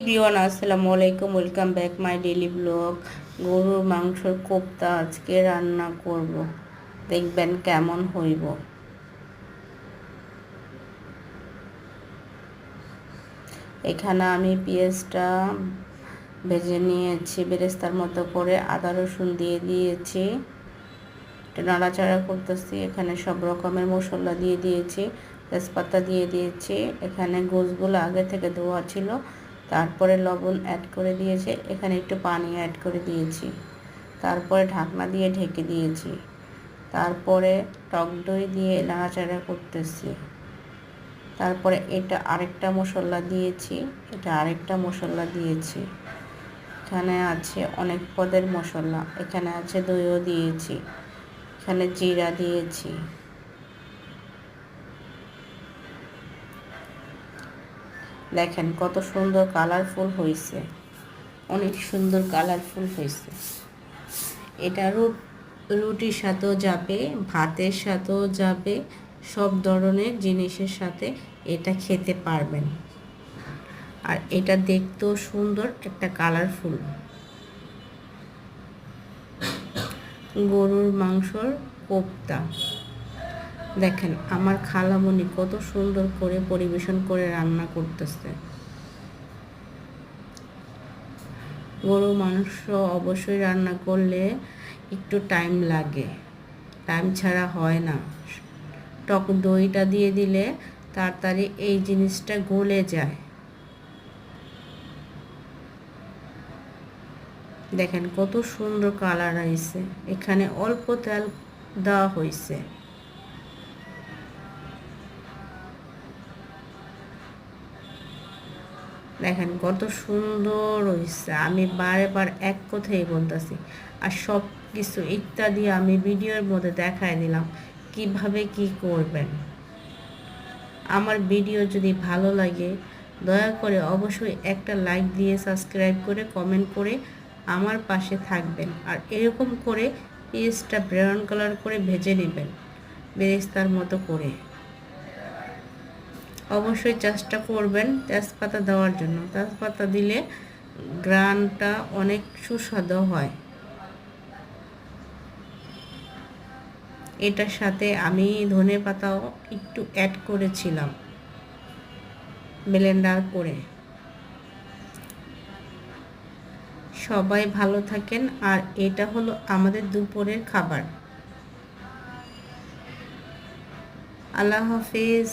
Everyone আসসালামু আলাইকুম, welcome back my daily blog. গরুর মাংসের কোপ্তা আজকে রান্না করব, দেখবেন কেমন হইব। এখানে আমি পেঁয়াজটা ভেজে নিয়েছি বেরেস্তার মতো করে, আদা রসুন দিয়ে দিয়েছি, নাড়াচাড়া করতেছি। এখানে সব রকমের মশলা দিয়ে দিয়েছি, তেজপাতা দিয়ে দিয়েছি। এখানে গোশগুলো আগে থেকে ধোয়া ছিল, তারপরে লবণ অ্যাড করে দিয়েছি, এখানে একটু পানি অ্যাড করে দিয়েছি, তারপরে ঢাকনা দিয়ে ঢেকে দিয়েছি, তারপরে টক দই দিয়ে নাড়াচাড়া করতেছি। তারপরে এটা আরেকটা মশলা দিয়েছি, এখানে আছে অনেক পদের মশলা, এখানে আছে দইও দিয়েছি, এখানে জিরা দিয়েছি। দেখেন কত সুন্দর কালারফুল হয়েছে, অনেক সুন্দর কালারফুল হয়েছে। এটা রুটির সাথেও যাবে, ভাতের সাথেও যাবে, সব ধরনের জিনিসের সাথে এটা খেতে পারবেন। আর এটা দেখতেও সুন্দর, একটা কালারফুল গরুর মাংসর কোপ্তা। দেখেন আমার খালামণি কত সুন্দর করে পরিবেশন করে রান্না করতেছে। গরুর মাংস অবশ্যই রান্না করলে একটু টাইম লাগে, টাইম ছাড়া হয় না। টক দইটা দিয়ে দিলে তাড়াতাড়ি এই জিনিসটা গলে যায়। দেখেন কত সুন্দর কালার হয়েছে, এখানে অল্প তেল দেওয়া হয়েছে। দেখেন কত সুন্দর হয়েছে, আমি বারবার এক কথাই বলতেছি। আর সব কিছু ইত্যাদি আমি ভিডিওর মধ্যে দেখায় দিলাম কিভাবে কি করবেন। আমার ভিডিও যদি ভালো লাগে দয়া করে অবশ্যই একটা লাইক দিয়ে সাবস্ক্রাইব করে কমেন্ট করে আমার পাশে থাকবেন। আর এরকম করে পেঁয়াজটা ব্রাউন কালার করে ভেজে নেবেন বেরেস্তার মতো করে। অবশ্যই চেষ্টা করবেন তেজপাতা দেওয়ার জন্য, তেজপাতা দিলে ঘ্রাণটা অনেক সুস্বাদু হয়। এটার সাথে আমি ধনেপাতাও একটু অ্যাড করেছিলাম ব্লেন্ডার করে। সবাই ভালো থাকেন। আর এটা হলো আমাদের দুপুরের খাবার। আল্লাহ হাফেজ।